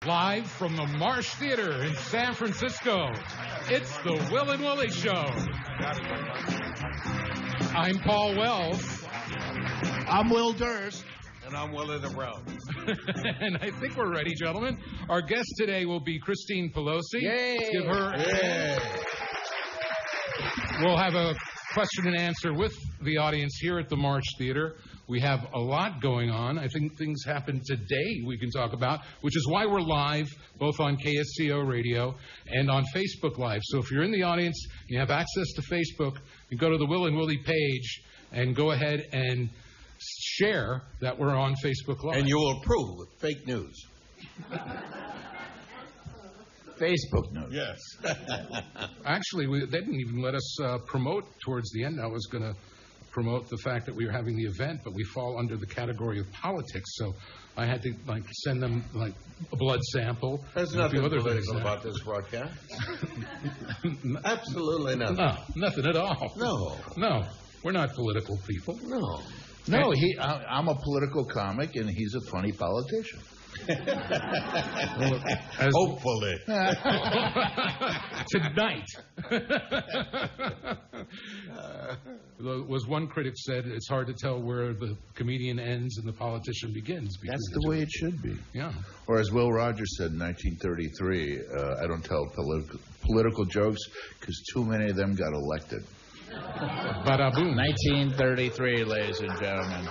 Live from the Marsh Theater in San Francisco, it's the Will and Willie Show. I'm Paul Wells. I'm Will Durst. And I'm Willie the Brown. And I think we're ready, gentlemen. Our guest today will be Christine Pelosi. Yay! Let's give her. Yay! We'll have a question and answer with the audience here at the Marsh Theater. We have a lot going on. I think things happened today we can talk about, which is why we're live, both on KSCO Radio and on Facebook Live. So if you're in the audience, you have access to Facebook, you go to the Will and Willie page and go ahead and share that we're on Facebook Live. And you will approve with fake news. Facebook news. Yes. Actually, they didn't even let us promote towards the end. I was going to promote the fact that we were having the event, but we fall under the category of politics. So I had to send them a blood sample. There's nothing political about this broadcast. Absolutely nothing. No, nothing at all. No, we're not political people. No. No, I'm a political comic, and he's a funny politician. Hopefully. Tonight. Was one critic said it's hard to tell where the comedian ends and the politician begins. That's the way it should be. Yeah. Or as Will Rogers said in 1933, I don't tell political jokes because too many of them got elected. Bada boom. 1933, ladies and gentlemen.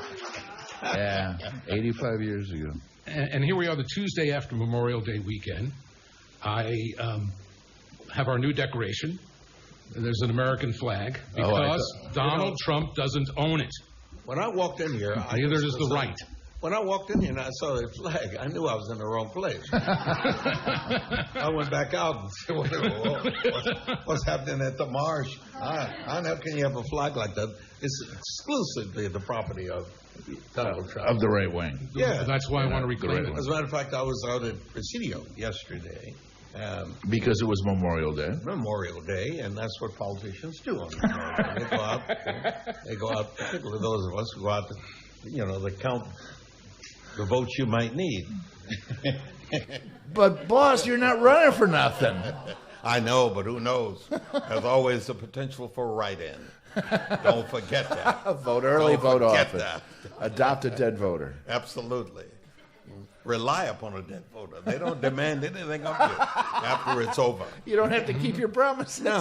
Yeah, 85 years ago. And here we are, the Tuesday after Memorial Day weekend. I have our new decoration. There's an American flag because Donald Trump doesn't own it. When I walked in here, neither does the right. When I walked in here and I saw the flag, I knew I was in the wrong place. I went back out and said, what's happening at the Marsh? How can you have a flag like that? It's exclusively the property of Donald Trump. Of the right wing. Yeah. That's why I want to reclaim it. As a matter of fact, I was out at Presidio yesterday. Because it was Memorial Day. Memorial Day, and that's what politicians do on Memorial Day. They go out, particularly those of us who go out to, they count the votes you might need. But, boss, you're not running for nothing. I know, but who knows? There's always the potential for write-in. Don't forget that. Vote early, vote often. That. Adopt a dead voter. Absolutely. Rely upon a dead voter. They don't demand anything of you after it's over. You don't have to keep your promises. No,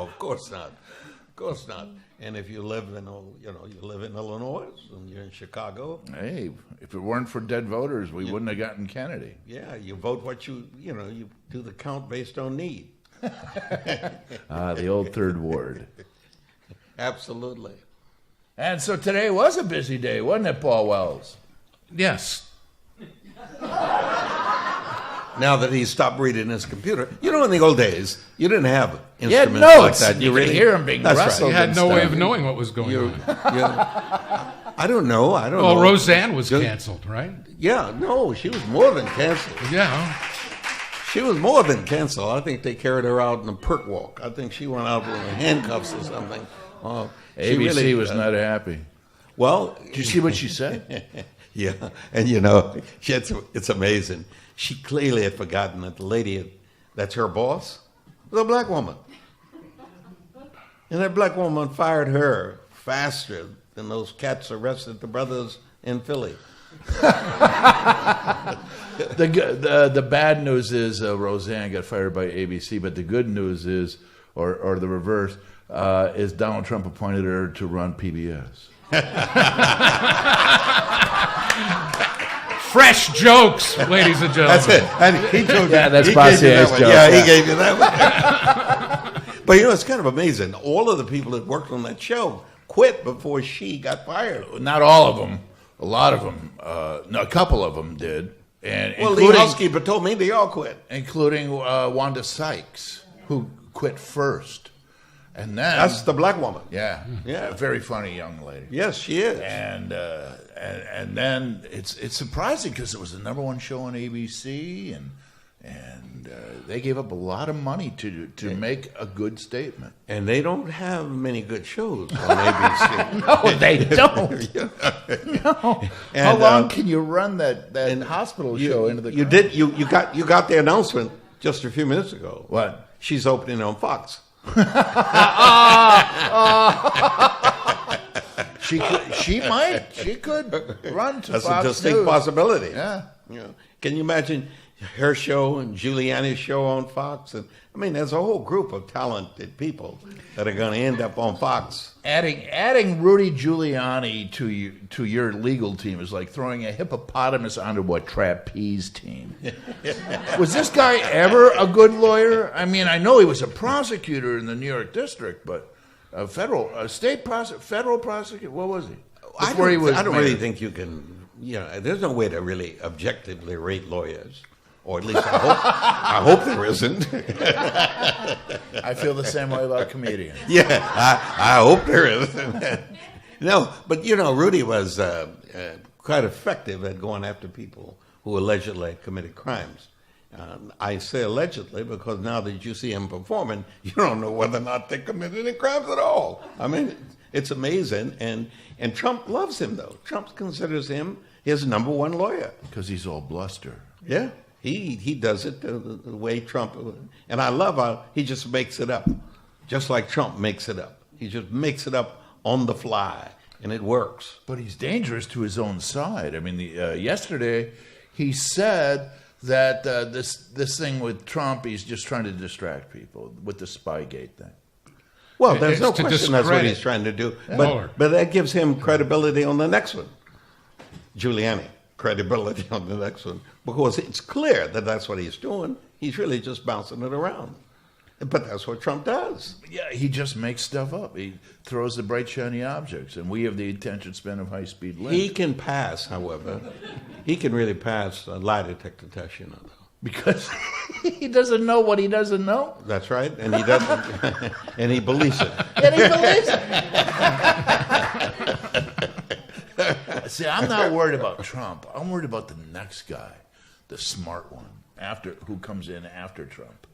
of course not. Of course not. And if you live in, you live in Illinois and you're in Chicago. Hey, if it weren't for dead voters, we wouldn't have gotten Kennedy. Yeah, you vote what you do the count based on need. The old third ward. Absolutely. And so today was a busy day, wasn't it, Paul Wells? Yes. Now that he stopped reading his computer, in the old days, you didn't have instruments like that. You really hear him being rustled. You had no way stuff. of knowing what was going on. I don't know. Well, Roseanne was canceled, right? Yeah, no, she was more than canceled. Yeah. She was more than canceled. I think they carried her out in a perk walk. I think she went out with handcuffs or something. ABC was not happy. Well, did you see what she said? Yeah, and it's amazing. She clearly had forgotten that the lady that's her boss was a black woman. And that black woman fired her faster than those cats arrested the brothers in Philly. The bad news is Roseanne got fired by ABC, but the good news is, or the reverse, is Donald Trump appointed her to run PBS. Fresh jokes, ladies and gentlemen. That's it. And he told you. Yeah, that's Bossier's joke. Yeah, he gave you that one. But it's kind of amazing. All of the people that worked on that show quit before she got fired. Not all of them. A lot of them. No, a couple of them did. And the housekeeper told me they all quit. Including Wanda Sykes, who quit first. And then that's the black woman. Yeah. A very funny young lady. Yes, she is. And then it's surprising because it was the #1 show on ABC, and And they gave up a lot of money to make a good statement. And they don't have many good shows on ABC. No, they don't. No. And, How long can you run that hospital show into the crowd? You got the announcement just a few minutes ago. What? She's opening on Fox. She could run to That's Fox a distinct News. possibility. Yeah. You know, can you imagine her show and Giuliani's show on Fox? And I mean, there's a whole group of talented people that are going to end up on Fox. Adding Rudy Giuliani to your legal team is like throwing a hippopotamus onto a trapeze team. Was this guy ever a good lawyer? I mean, I know he was a prosecutor in the New York district, but federal prosecutor. What was he? I don't really think you can. You know, there's no way to really objectively rate lawyers, or at least I hope there isn't. I feel the same way about comedians. Yeah, I hope there isn't. No, but you know, Rudy was quite effective at going after people who allegedly committed crimes. I say allegedly because now that you see him performing, you don't know whether or not they committed any crimes at all. I mean, it's amazing, and Trump loves him though. Trump considers him his number one lawyer Because he's all bluster. Yeah, he does it the way Trump, and I love how he just makes it up, just like Trump makes it up. He just makes it up on the fly, and it works. But he's dangerous to his own side. I mean, yesterday he said that this thing with Trump, he's just trying to distract people with the Spygate thing. Well, there's It's no to question that's what discredit he's trying to do, Mueller. but that gives him credibility on the next one. Giuliani, credibility on the next one, because it's clear that that's what he's doing. He's really just bouncing it around. But that's what Trump does. Yeah, he just makes stuff up. He throws the bright, shiny objects, and we have the attention span of high-speed light. He can pass, however. He can really pass a lie detector test, you know, though. Because he doesn't know what he doesn't know. That's right, and he doesn't, and he believes it. And he believes it. See, I'm not worried about Trump. I'm worried about the next guy, the smart one, who comes in after Trump.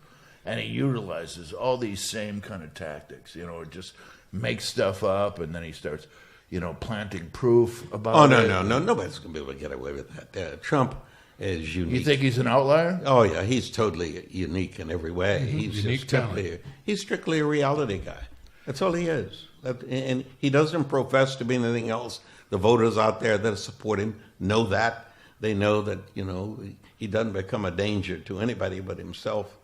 And he utilizes all these same kind of tactics, you know, just makes stuff up, and then he starts, you know, planting proof about Oh, it. no. Nobody's going to be able to get away with that. Trump is unique. You think he's an outlier? Oh, yeah. He's totally unique in every way. He's Unique just talent. he's strictly a reality guy. That's all he is. And he doesn't profess to be anything else. The voters out there that support him know that. They know that, you know, he doesn't become a danger to anybody but himself,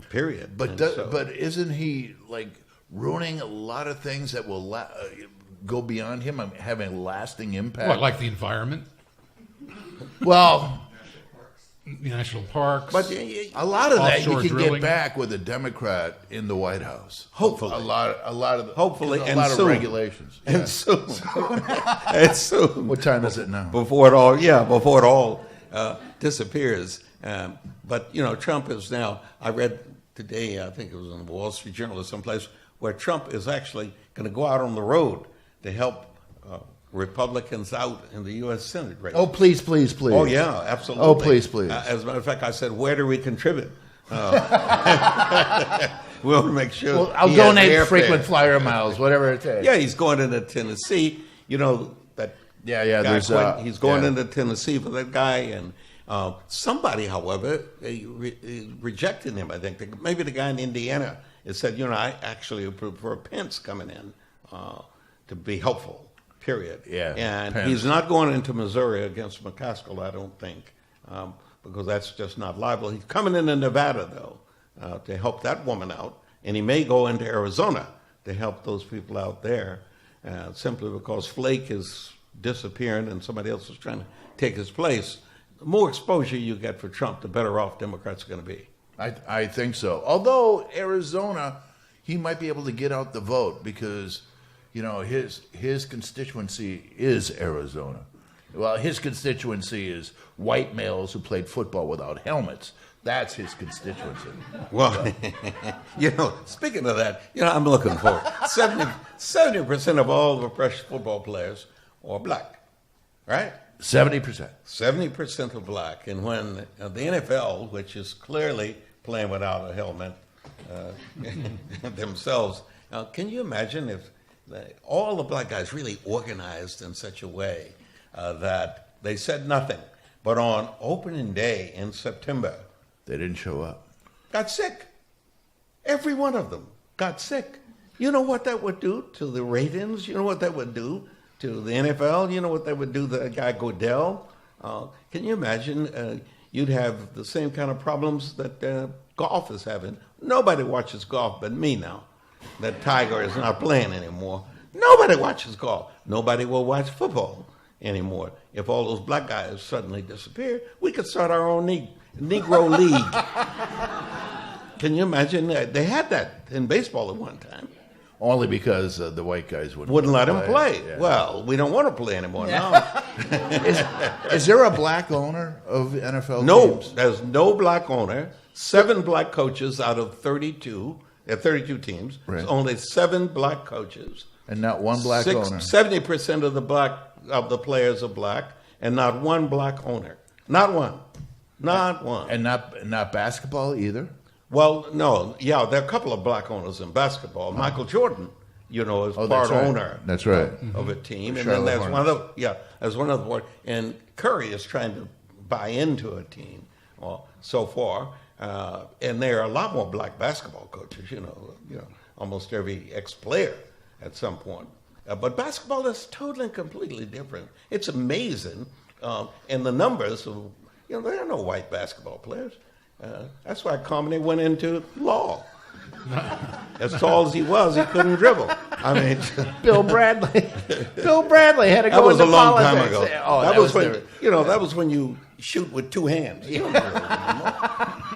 period. But but isn't he, like, ruining a lot of things that will go beyond him and having a lasting impact? What, like the environment, Well, national parks? But a lot of that you Offshore can drilling. get back with a Democrat in the White House. Hopefully. a lot of the, Hopefully, a and lot soon. of regulations. and Yeah. soon, and soon. What time is it now? Before it all disappears. But you know, Trump is now. I read today, I think it was in the Wall Street Journal or someplace, where Trump is actually going to go out on the road to help Republicans out in the U.S. Senate race. Oh, please, please, please. Oh, yeah, absolutely. Oh, please, please. As a matter of fact, I said, where do we contribute? We'll make sure. Well, I'll he has donate airfare. frequent flyer miles, whatever it takes. Yeah, he's going into Tennessee. You know that. Yeah. Guy There's Quinn, he's going yeah. into Tennessee for that guy, and somebody, however, rejected him. I think maybe the guy in Indiana has said, you know, I actually would prefer Pence coming in to be helpful. Period. Yeah, and Pence. he's not going into Missouri against McCaskill, I don't think, because that's just not liable. He's coming into Nevada though to help that woman out, and he may go into Arizona to help those people out there, simply because Flake is disappearing and somebody else is trying to take his place. The more exposure you get for Trump, the better off Democrats are going to be. I think so. Although Arizona, he might be able to get out the vote because, you know, his constituency is Arizona. Well, his constituency is white males who played football without helmets. That's his constituency. Well, you know, speaking of that, you know, I'm looking for 70% of all the professional football players are black, right? 70%. 70% are black. And when the NFL, which is clearly playing without a helmet themselves, can you imagine if all the black guys really organized in such a way that they said nothing, but on opening day in September, They didn't show up. got sick. Every one of them got sick. You know what that would do to the ratings? You know what that would do to the NFL? You know what that would do to that guy Goodell? Can you imagine you'd have the same kind of problems that golf is having? Nobody watches golf but me now. That Tiger is not playing anymore. Nobody watches golf. Nobody will watch football anymore. If all those black guys suddenly disappear, we could start our own Negro League. Can you imagine? They had that in baseball at one time. Only because the white guys Wouldn't let him play. Yeah. Well, we don't want to play anymore now. Is there a black owner of NFL No, teams? there's no black owner. 7 black coaches out of 32. There are 32 teams. Right. There's only 7 black coaches. And not one black owner. 70% of the players are black, and not one black owner. Not one. Not one. And not basketball either? Well, no, yeah, there are a couple of black owners in basketball. Michael Jordan, is part that's right. owner. That's right. Of a team, and Charlotte then there's Hornets. there's one other board, and Curry is trying to buy into a team, so far, and there are a lot more black basketball coaches. Almost every ex-player at some point. But basketball is totally and completely different. It's amazing, and the numbers. There are no white basketball players. That's why Carmody went into law. As tall as he was, he couldn't dribble. I mean, Bill Bradley had to that go was into a long time politics. ago. Oh, that was when that was when you shoot with 2 hands. You don't dribble anymore.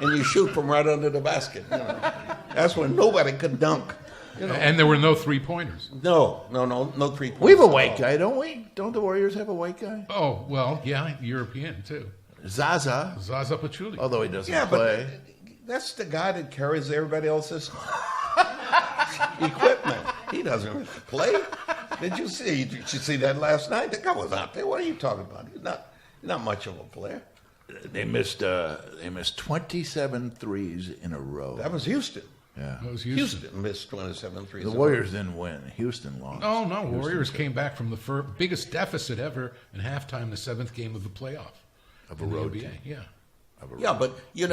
And you shoot from right under the basket. That's when nobody could dunk. And there were no three-pointers. No 3-pointers. We have a white guy, don't we? Don't the Warriors have a white guy? Oh, well, yeah, European, too. Zaza, Zaza Pachulia. although he doesn't Yeah, play. but that's the guy that carries everybody else's equipment. He doesn't really play. Did you see that last night? The guy was out there. What are you talking about? He's not much of a player. They missed 27 threes in a row. That was Houston. Yeah. That was Houston. Houston missed 27 threes. The Warriors didn't win. Houston lost. Oh, no, Warriors came back from the biggest deficit ever in halftime, the 7th game of the playoff. Of a in the road NBA. team. Yeah. Yeah, but you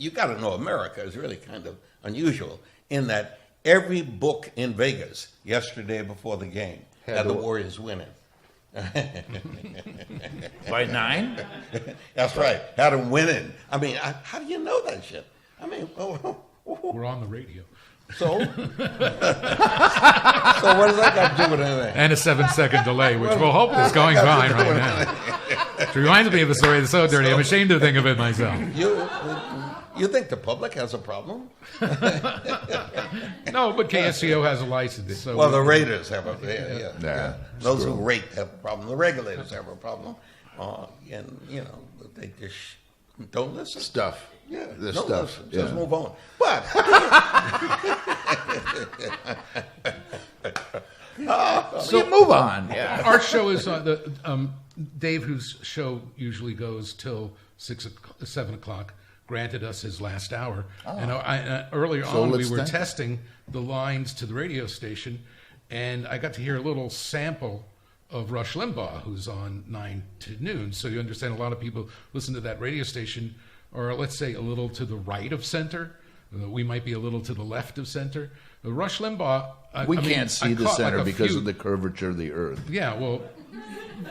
got to know America is really kind of unusual in that every book in Vegas yesterday before the game had the Warriors winning. By 9? That's right. Had them winning. I mean, how do you know that shit? I mean, We're on the radio. so what does that got to do with anything? And a 7-second delay, which we'll hope is going fine right now. It reminds me of the story that's so dirty. I'm ashamed to think of it myself. You think the public has a problem? No, but KSCO has a license. So Well, the Raiders have a Yeah. Those who rate have a problem. The regulators have a problem, and they just don't listen. Stuff. Yeah, The don't stuff. listen. Just Yeah. move on. But So you move on. Yeah. our show is Dave, whose show usually goes till 7 o'clock, granted us his last hour. And earlier on, we let's were thank- testing the lines to the radio station, and I got to hear a little sample of Rush Limbaugh, who's on 9 to noon. So you understand a lot of people listen to that radio station, or let's say a little to the right of center. We might be a little to the left of center. Rush Limbaugh... We I mean, can't see I the caught center like a because few- of the curvature of the earth. Yeah, well,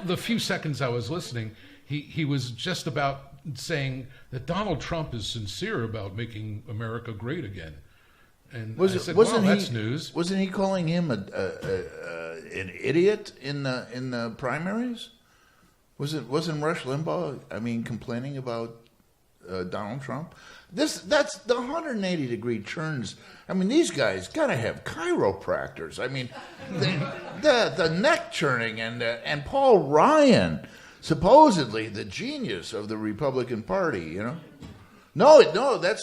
the few seconds I was listening, he was just about saying that Donald Trump is sincere about making America great again. And I said, well, that's news. Wasn't he calling him an idiot in the primaries? Wasn't Rush Limbaugh? Complaining about Donald Trump. That's the 180-degree turns. These guys got to have chiropractors. The neck turning and Paul Ryan, supposedly the genius of the Republican Party. No,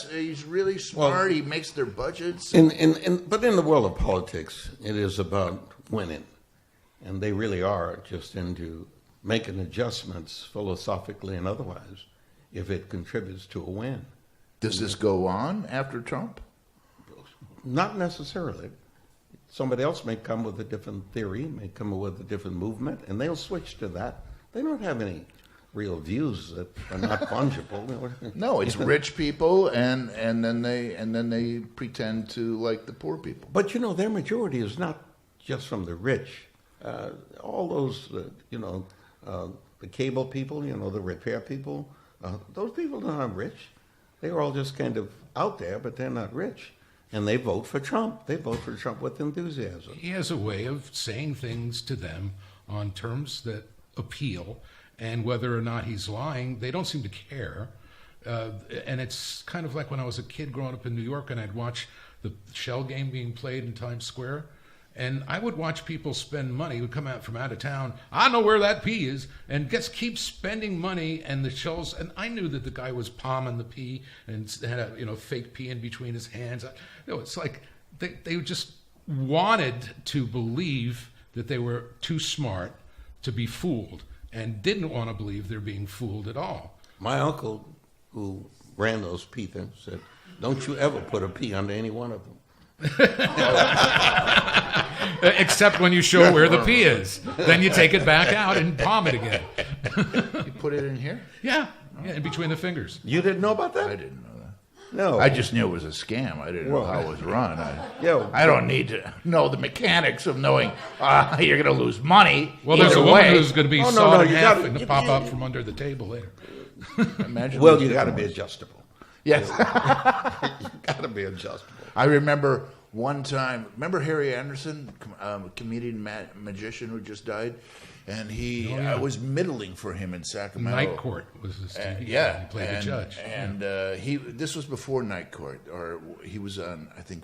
he's really smart. Well, he makes their budgets. but in the world of politics, it is about winning, and they really are just into making adjustments philosophically and otherwise if it contributes to a win. Does this go on after Trump? Not necessarily. Somebody else may come with a different theory, may come with a different movement, and they'll switch to that. They don't have any real views that are not fungible. No, it's rich people, and then they pretend to like the poor people. But their majority is not just from the rich. All those, the cable people, the repair people, those people are not rich. They're all just kind of out there, but they're not rich. And they vote for Trump. They vote for Trump with enthusiasm. He has a way of saying things to them on terms that appeal, and whether or not he's lying, they don't seem to care. And it's kind of like when I was a kid growing up in New York and I'd watch the Shell game being played in Times Square. And I would watch people spend money who come out from out of town. I know where that pea is, and just keep spending money. And the shells. And I knew that the guy was palming the pea and had a fake pea in between his hands. It's like they just wanted to believe that they were too smart to be fooled, and didn't want to believe they're being fooled at all. My uncle, who ran those pea things, said, "Don't you ever put a pea under any one of them." Except when you show where the pea is. Then you take it back out and palm it again. You put it in here? Yeah, in between the fingers. You didn't know about that? I didn't know that. No. I just knew it was a scam. I didn't know how it was run. Yeah. I don't need to know the mechanics of knowing you're going to lose money. Well, there's a woman who's going to be sawed in half and gotta- pop out from under the table later. Imagine Well, you got to be adjustable. Yes. You got to be adjustable. I remember one time, remember Harry Anderson, comedian magician who just died? And I was middling for him in Sacramento. Night Court was his TV. Yeah. He played the judge. And this was before Night Court, or he was on, I think,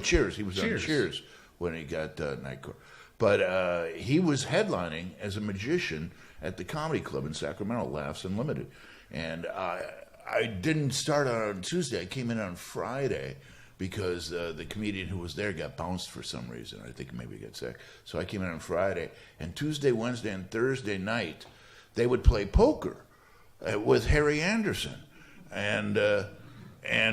Cheers. He was on Cheers when he got Night Court. But he was headlining as a magician at the Comedy Club in Sacramento, Laughs Unlimited. And I didn't start on Tuesday. I came in on Friday because the comedian who was there got bounced for some reason. I think maybe he got sick. So I came in on Friday. And Tuesday, Wednesday, and Thursday night, they would play poker with Harry Anderson. And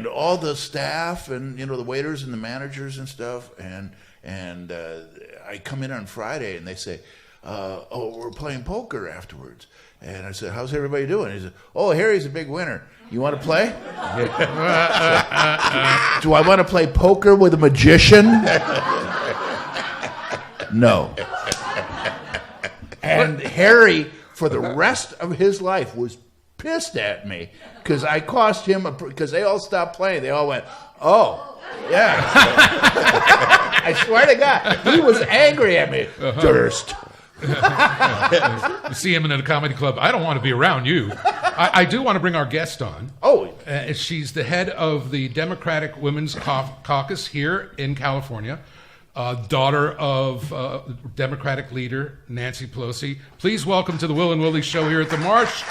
all the staff and, the waiters and the managers and stuff. And I come in on Friday and they say, we're playing poker afterwards. And I said, how's everybody doing? He said, Harry's a big winner. You want to play? Do I want to play poker with a magician? No. And Harry, for the rest of his life, was pissed at me because I cost him, because they all stopped playing. They all went, oh, yeah. I swear to God, he was angry at me. Durst. You see him in a comedy club. I don't want to be around you. I do want to bring our guest on. Oh. She's the head of the Democratic Women's Caucus here in California, daughter of Democratic leader Nancy Pelosi. Please welcome to the Will and Willie show here at the Marsh,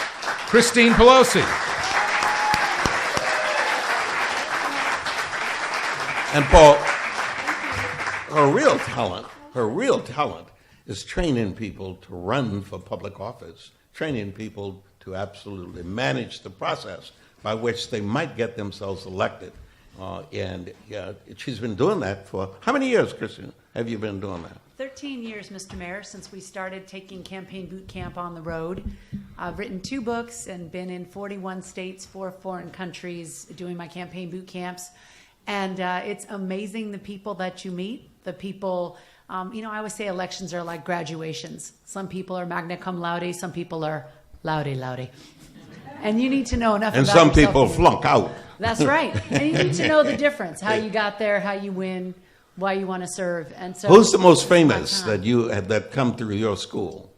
Christine Pelosi. And Paul, her real talent is training people to run for public office, training people to absolutely manage the process by which they might get themselves elected. And she's been doing that for, how many years, Christine, have you been doing that? 13 years, Mr. Mayor, since we started taking campaign boot camp on the road. I've written 2 books and been in 41 states, 4 foreign countries doing my campaign boot camps. And it's amazing the people that you meet, the people. I always say elections are like graduations. Some people are magna cum laude, some people are loudy. And you need to know enough and about some yourself. people flunk out. That's right. And you need to know the difference, how you got there, how you win, why you want to serve. And so, who's the most famous that come through your school?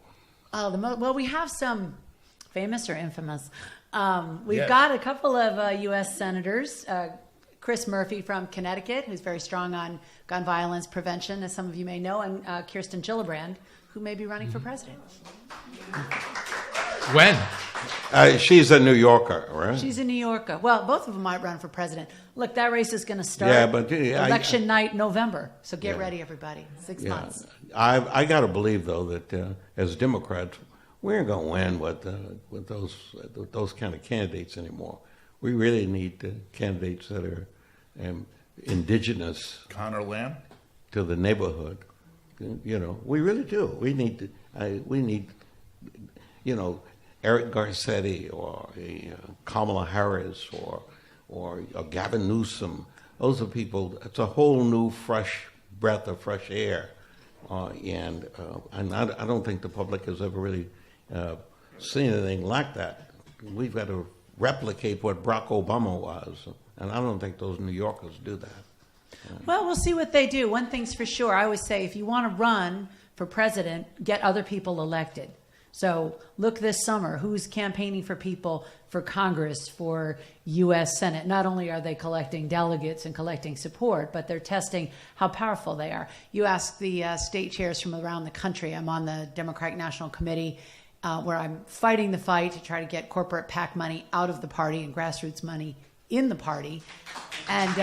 Well, we have some famous or infamous. We've got a couple of U.S. senators. Chris Murphy from Connecticut, who's very strong on gun violence prevention, as some of you may know, and Kirsten Gillibrand, who may be running for president. When? She's a New Yorker, right? She's a New Yorker. Well, both of them might run for president. Look, that race is going to start election night, November. So get ready, everybody. 6 months. I got to believe, though, that as Democrats, we ain't going to win with those kind of candidates anymore. We really need candidates that are indigenous. Connor Lamb? To the neighborhood. We really do. We need Eric Garcetti or Kamala Harris or Gavin Newsom. Those are people. It's a whole new fresh breath of fresh air, and I don't think the public has ever really seen anything like that. We've got to replicate what Barack Obama was, and I don't think those New Yorkers do that. Well, we'll see what they do. One thing's for sure. I always say, if you want to run for president, get other people elected. So look this summer, who's campaigning for people for Congress, for U.S. Senate. Not only are they collecting delegates and collecting support, but they're testing how powerful they are. You ask the state chairs from around the country. I'm on the Democratic National Committee, where I'm fighting the fight to try to get corporate PAC money out of the party and grassroots money in the party. And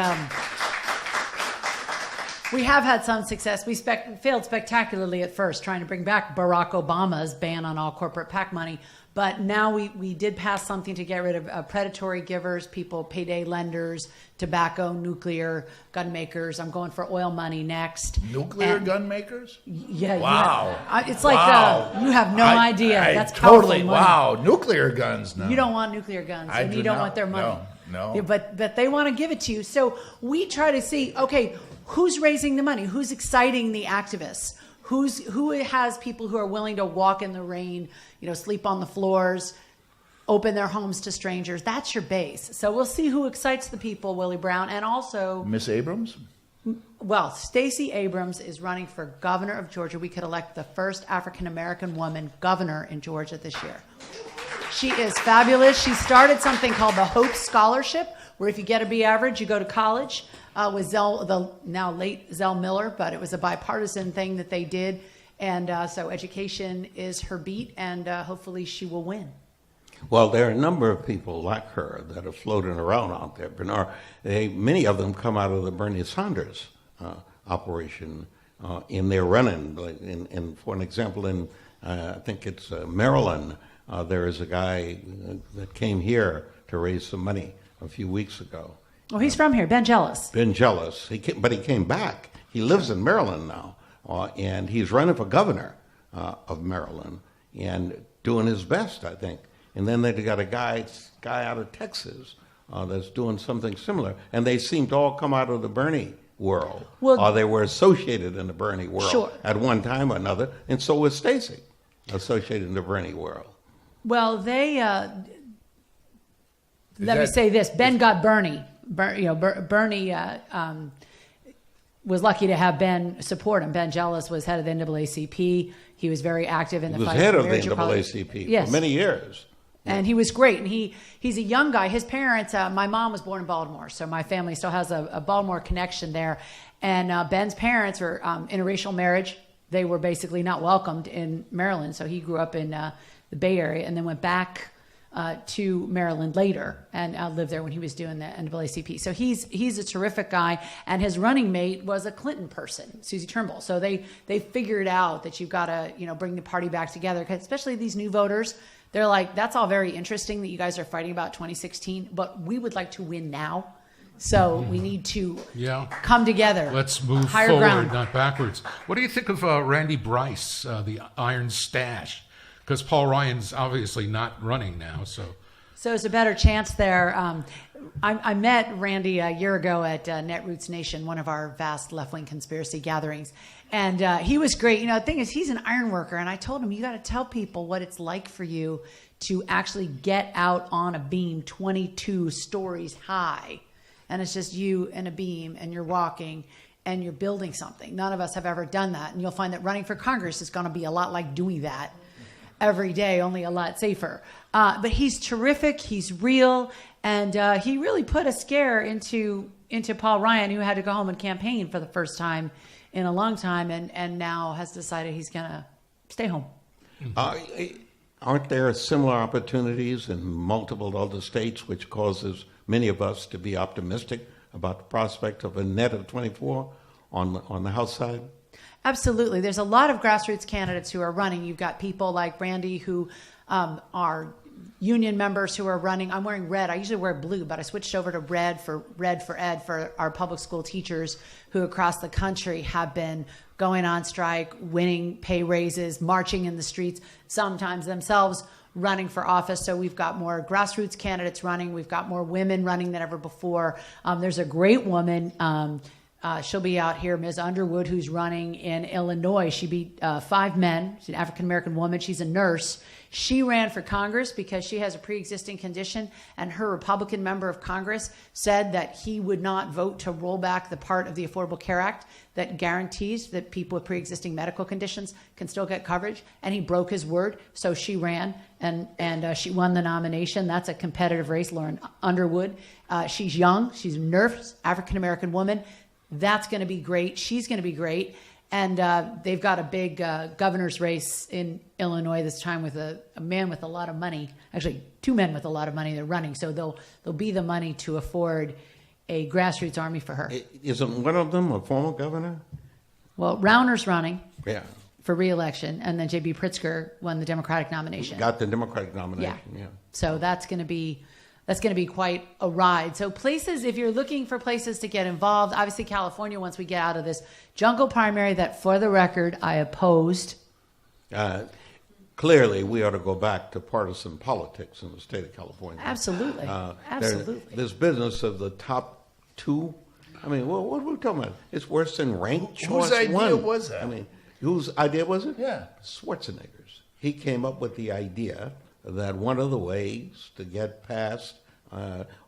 we have had some success. We failed spectacularly at first, trying to bring back Barack Obama's ban on all corporate PAC money. But now we did pass something to get rid of predatory givers, people, payday lenders, tobacco, nuclear, gun makers. I'm going for oil money next. Nuclear gun makers? Yeah. Wow. It's like you have no idea. That's totally powerful money. Wow. Nuclear guns. No. You don't want nuclear guns, and you don't want their money. No. Yeah, but they want to give it to you. So we try to see, okay, who's raising the money? Who's exciting the activists? Who has people who are willing to walk in the rain, sleep on the floors, open their homes to strangers? That's your base. So we'll see who excites the people, Willie Brown, and also Miss Abrams. Well, Stacey Abrams is running for governor of Georgia. We could elect the first African American woman governor in Georgia this year. She is fabulous. She started something called the Hope Scholarship, where if you get a B average, you go to college. With the now late Zell Miller, but it was a bipartisan thing that they did. And so education is her beat, and hopefully she will win. Well, there are a number of people like her that are floating around out there, Bernard. Many of them come out of the Bernie Sanders operation in their running. For an example, in I think it's Maryland, there is a guy that came here to raise some money a few weeks ago. Well, he's from here, Ben Jealous. But he came back. He lives in Maryland now, and he's running for governor of Maryland and doing his best, I think. And then they got a guy out of Texas that's doing something similar, and they seem to all come out of the Bernie world, or they were associated in the Bernie world at one time or another, and so was Stacey, associated in the Bernie world. Well, they let me say this: Ben got Bernie. Bernie was lucky to have Ben support him. Ben Jealous was head of the NAACP. He was very active in the fight. He was head of the NAACP for many years. And he was great. And he's a young guy. His parents, my mom was born in Baltimore, so my family still has a Baltimore connection there. And Ben's parents were interracial marriage. They were basically not welcomed in Maryland, so he grew up in the Bay Area and then went back to Maryland later and lived there when he was doing the NAACP. So he's a terrific guy, and his running mate was a Clinton person, Susie Turnbull. So they figured out that you've got to bring the party back together, especially these new voters. They're like, that's all very interesting that you guys are fighting about 2016, but we would like to win now. So we need to come together. Let's move forward, not backwards. What do you think of Randy Bryce, the Iron Stash? Because Paul Ryan's obviously not running now, so it's a better chance there. I met Randy a year ago at Netroots Nation, one of our vast left-wing conspiracy gatherings, and he was great. The thing is, he's an iron worker, and I told him, you got to tell people what it's like for you to actually get out on a beam 22 stories high, and it's just you and a beam, and you're walking, and you're building something. None of us have ever done that, and you'll find that running for Congress is going to be a lot like doing that every day, only a lot safer. But he's terrific. He's real. And he really put a scare into Paul Ryan, who had to go home and campaign for the first time in a long time, and now has decided he's going to stay home. aren't there similar opportunities in multiple other states, which causes many of us to be optimistic about the prospect of a net of 24 on the House side? Absolutely. There's a lot of grassroots candidates who are running. You've got people like Randy who are union members who are running. I'm wearing red. I usually wear blue, but I switched over to red for ed for our public school teachers who across the country have been going on strike, winning pay raises, marching in the streets, sometimes themselves running for office. So we've got more grassroots candidates running. We've got more women running than ever before. There's a great woman. She'll be out here, Ms. Underwood, who's running in Illinois. She beat 5 men. She's an African-American woman. She's a nurse. She ran for Congress because she has a pre-existing condition, and her Republican member of Congress said that he would not vote to roll back the part of the Affordable Care Act that guarantees that people with pre-existing medical conditions can still get coverage, and he broke his word, so she ran, and she won the nomination. That's a competitive race, Lauren Underwood. She's young. She's a nurse, African-American woman. That's going to be great. She's going to be great. And they've got a big governor's race in Illinois this time with a man with a lot of money. Actually, 2 men with a lot of money they're running. So they'll be the money to afford a grassroots army for her. Isn't one of them a former governor? Well, Rauner's running for re-election, and then J.B. Pritzker won the Democratic nomination. Got the Democratic nomination, yeah. So that's going to be quite a ride. So places, if you're looking for places to get involved, obviously California, once we get out of this jungle primary that, for the record, I opposed. Clearly, we ought to go back to partisan politics in the state of California. Absolutely. Absolutely. This business of the top 2, I mean, what are we talking about? It's worse than ranked choice. Whose idea was that? I mean, whose idea was it? Yeah. Schwarzenegger's. He came up with the idea that one of the ways to get past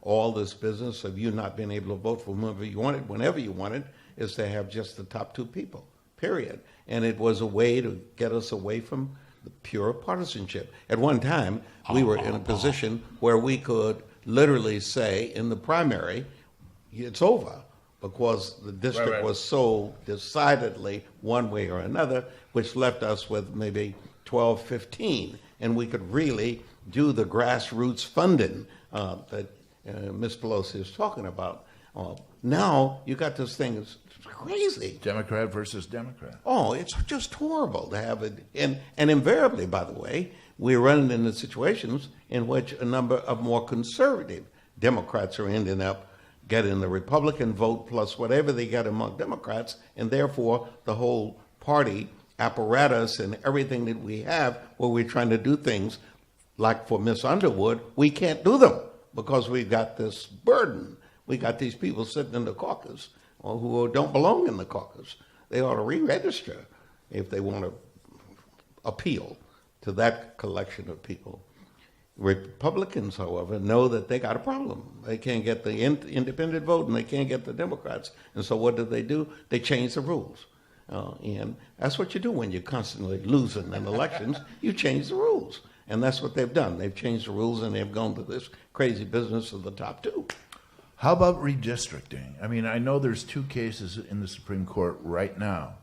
all this business of you not being able to vote for whomever you wanted, whenever you wanted, is to have just the top 2 people, period. And it was a way to get us away from the pure partisanship. At one time, we were in a position where we could literally say in the primary, it's over, because the district was so decidedly one way or another, which left us with maybe 12, 15, and we could really do the grassroots funding that Ms. Pelosi is talking about. Now you got this thing that's crazy. Democrat versus Democrat. Oh, it's just horrible to have it. And invariably, by the way, we're running into situations in which a number of more conservative Democrats are ending up getting the Republican vote plus whatever they get among Democrats, and therefore the whole party apparatus and everything that we have where we're trying to do things like for Miss Underwood, we can't do them because we've got this burden. We got these people sitting in the caucus who don't belong in the caucus. They ought to re-register if they want to appeal to that collection of people. Republicans, however, know that they got a problem. They can't get the independent vote and they can't get the Democrats. And so what do? They change the rules. And that's what you do when you're constantly losing in elections. You change the rules. And that's what they've done. They've changed the rules and they've gone to this crazy business of the top 2. How about redistricting? I mean, I know there's 2 cases in the Supreme Court right now.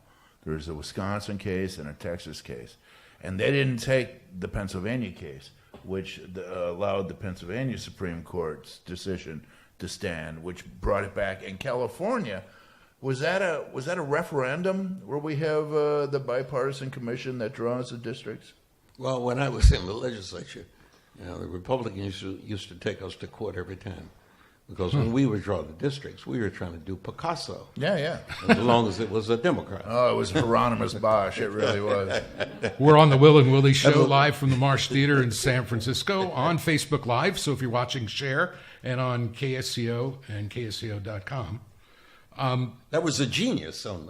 There's a Wisconsin case and a Texas case. And they didn't take the Pennsylvania case, which allowed the Pennsylvania Supreme Court's decision to stand, which brought it back. In California, was that a referendum where we have the bipartisan commission that draws the districts? Well, when I was in the legislature, the Republicans used to take us to court every time. Because when we would draw the districts, we were trying to do Picasso. Yeah. As long as it was a Democrat. Oh, it was Hieronymus Bosch. It really was. We're on the Will and Willie Show live from the Marsh Theater in San Francisco on Facebook Live. So if you're watching, share, and on KSCO and KSCO.com. That was a genius on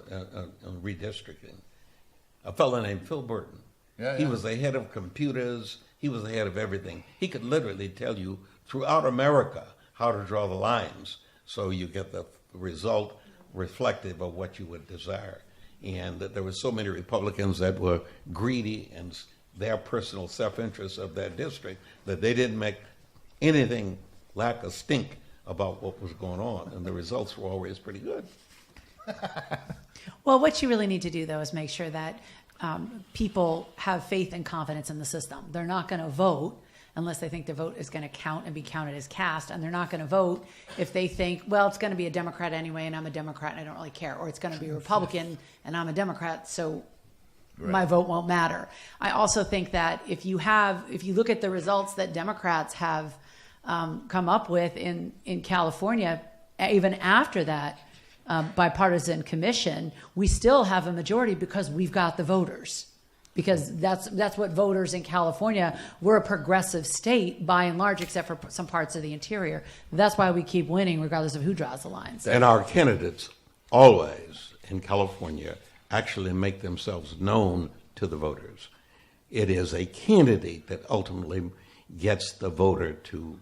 redistricting. A fellow named Phil Burton. Yeah. He was the head of computers. He was the head of everything. He could literally tell you throughout America how to draw the lines so you get the result reflective of what you would desire. And that there were so many Republicans that were greedy and their personal self-interest of their district that they didn't make anything lack a stink about what was going on. And the results were always pretty good. Well, what you really need to do, though, is make sure that people have faith and confidence in the system. They're not going to vote unless they think their vote is going to count and be counted as cast, and they're not going to vote if they think, well, it's going to be a Democrat anyway, and I'm a Democrat and I don't really care, or it's going to be a Republican and I'm a Democrat, so my vote won't matter. I also think that if you look at the results that Democrats have come up with in California, even after that bipartisan commission, we still have a majority because we've got the voters. Because that's what voters in California, we're a progressive state by and large, except for some parts of the interior. That's why we keep winning regardless of who draws the lines. And our candidates always in California actually make themselves known to the voters. It is a candidate that ultimately gets the voter to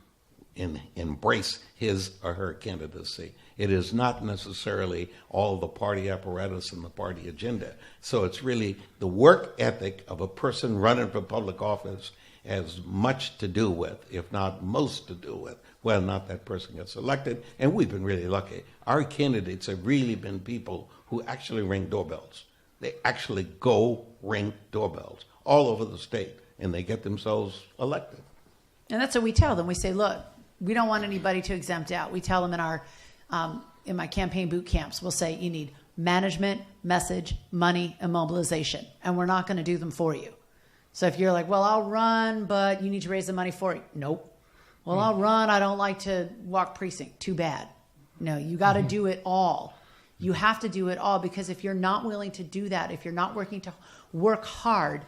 embrace his or her candidacy. It is not necessarily all the party apparatus and the party agenda. So it's really the work ethic of a person running for public office has much to do with, if not most to do with, whether or not that person gets elected. And we've been really lucky. Our candidates have really been people who actually ring doorbells. They actually go ring doorbells all over the state, and they get themselves elected. And that's what we tell them. We say, look, we don't want anybody to exempt out. We tell them in my campaign boot camps, we'll say you need management, message, money, and mobilization, and we're not going to do them for you. So if you're like, well, I'll run, but you need to raise the money for it. Nope. Well, I'll run. I don't like to walk precinct. Too bad. No, you got to do it all. You have to do it all, because if you're not willing to do that, if you're not working to work harder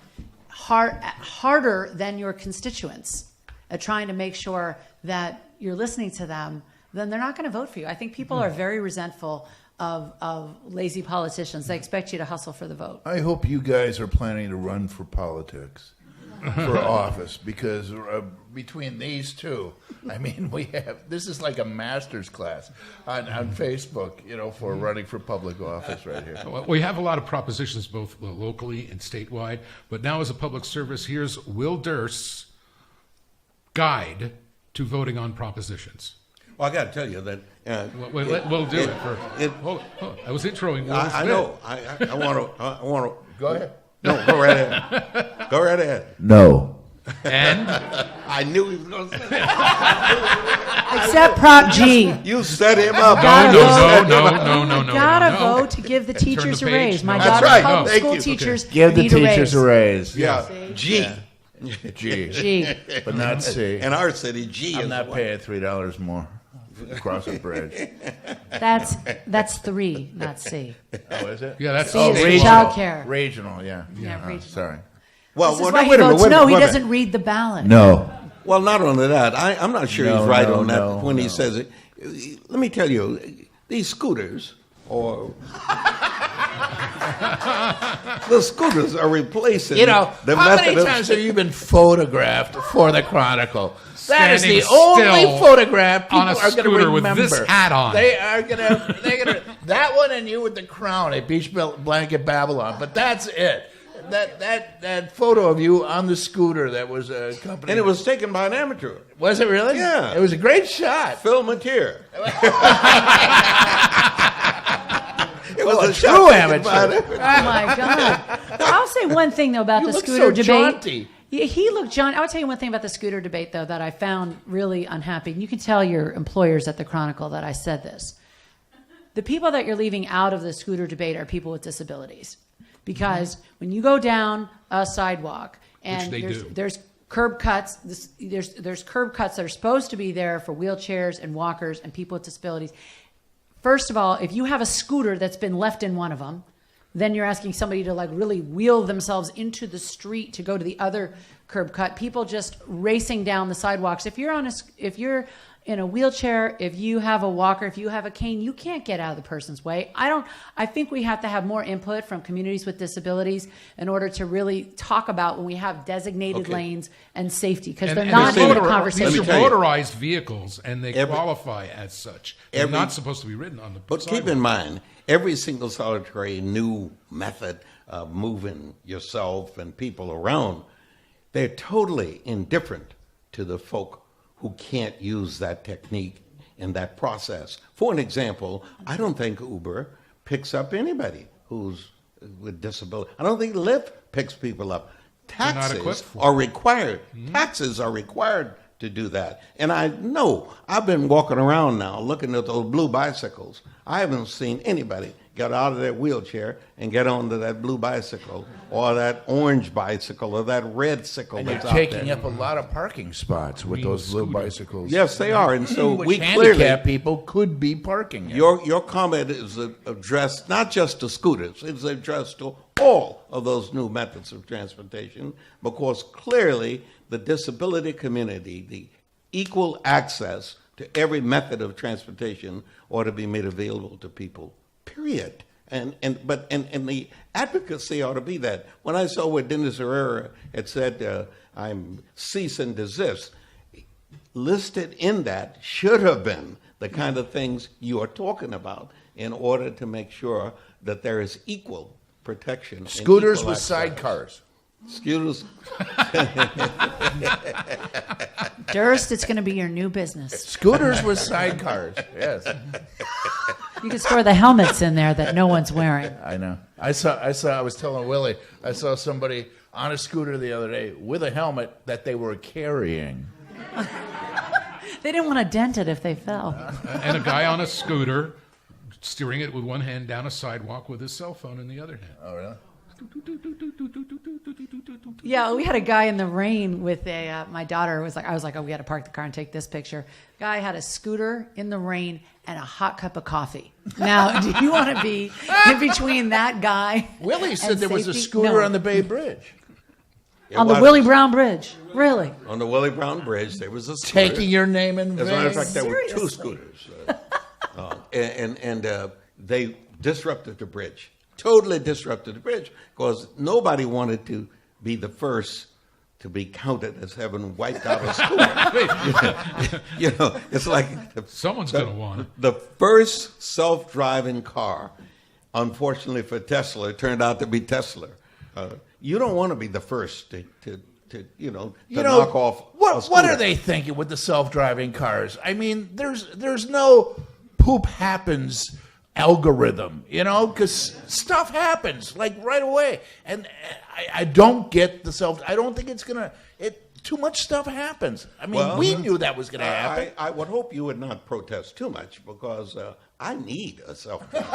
than your constituents at trying to make sure that you're listening to them, then they're not going to vote for you. I think people are very resentful of lazy politicians. They expect you to hustle for the vote. I hope you guys are planning to run for politics, for office, because between these two, I mean, this is like a master's class on Facebook, for running for public office right here. Well, we have a lot of propositions both locally and statewide, but now as a public service, here's Will Durst's guide to voting on propositions. Well, I got to tell you that we'll do it. I was introing. I know. I want to. Go ahead. No, go right ahead. Go right ahead. No. And I knew he was going to say that. Except Prop G. You set him up. No. Gotta vote to give the teachers a raise. My That's daughter's right. public Thank school you. teachers Give the need teachers a raise. Yeah. G. Yeah. G. G. But not C. In our city, G I'm is not what? paying $3 more across a bridge. That's 3, not C. Oh, is it? yeah, that's C is regional. child care. Regional, yeah. Yeah, regional. Sorry. Well, This is well, why no, he wait a minute, votes wait a no. minute, He wait a doesn't minute. read the ballot. No. Well, not only that, I'm not sure No, he's right no, on that no, when he no. says it. Let me tell you, these scooters, or the scooters are replacing How the many method of times have you been photographed for the Chronicle? That is the Standing only still photograph people on a are going to scooter with remember. this hat on. They're gonna that one and you with the crown at Beach Blanket Babylon. But that's it. That photo of you on the scooter that was accompanied. and it was taken by an amateur, Was it really? Yeah. It was a great shot. Phil Mateer. It Well, was a a shot true taken by an amateur. Oh my God! I'll say one thing though about You the look scooter so debate. jaunty. Yeah, he looked jaunty. I'll tell you one thing about the scooter debate though that I found really unhappy. You can tell your employers at the Chronicle that I said this. The people that you're leaving out of the scooter debate are people with disabilities, because when you go down a sidewalk and there's curb cuts, there's curb cuts that are supposed to be there for wheelchairs and walkers and people with disabilities. First of all, if you have a scooter that's been left in one of them, then you're asking somebody to like really wheel themselves into the street to go to the other curb cut. People just racing down the sidewalks. If you're in a wheelchair, if you have a walker, if you have a cane, you can't get out of the person's way. I think we have to have more input from communities with disabilities in order to really talk about when we have designated lanes and safety, because they're not in the conversation. These are tell you. motorized vehicles, and they qualify as such. They're not supposed to be ridden on the But sidewalk. keep in mind, every single solitary new method of moving yourself and people around, they're totally indifferent to the folk who can't use that technique in that process. For an example, I don't think Uber picks up anybody who's with disability. I don't think Lyft picks people up. not Taxes equipped for it. are required. Taxes are required to do that. And I know, I've been walking around now looking at those blue bicycles. I haven't seen anybody get out of their wheelchair and get onto that blue bicycle or that orange bicycle or that red cycle And they're that's out taking there. up a lot of parking spots with those blue bicycles. Yes, they are. And so Which we handicapped clearly, people could be parking. in. your comment is addressed not just to scooters, it's addressed to all of those new methods of transportation, because clearly the disability community, the equal access to every method of transportation ought to be made available to people, period. And the advocacy ought to be that. When I saw what Dennis Herrera had said, I'm cease and desist, listed in that should have been the kind of things you are talking about in order to make sure that there is equal protection. and Scooters equal with access. sidecars. Scooters. Durst, it's going to be your new business. Scooters with sidecars. Yes, You can store the helmets in there that no one's wearing. I know. I was telling Willie, I saw somebody on a scooter the other day with a helmet that they were carrying. They didn't want to dent it if they fell. And a guy on a scooter steering it with one hand down a sidewalk with his cell phone in the other hand. Oh, really? Yeah, we had a guy in the rain with my daughter I was like, oh, we got to park the car and take this picture. Guy had a scooter in the rain and a hot cup of coffee. Now, do you want to be in between that guy? Willie said and there was a safety? scooter No. on the Bay Bridge. On the Willie Brown Bridge. Really? On the Willie Brown Bridge, there was a scooter. Taking your name in As a matter of vain. fact, there were two Seriously? scooters. And they disrupted the bridge. Totally disrupted the bridge because nobody wanted to be the first to be counted as having wiped out a scooter. You know, it's like Someone's going to want it. the first self-driving car, unfortunately for Tesla, turned out to be Tesla. You don't want to be the first to knock off. a What scooter. are they thinking with the self-driving cars? I mean, there's no poop happens algorithm, because stuff happens like right away, and I don't get the self. I don't think it's gonna. Too much stuff happens. I mean, we knew that was gonna happen. I would hope you would not protest too much because I need a self-driving.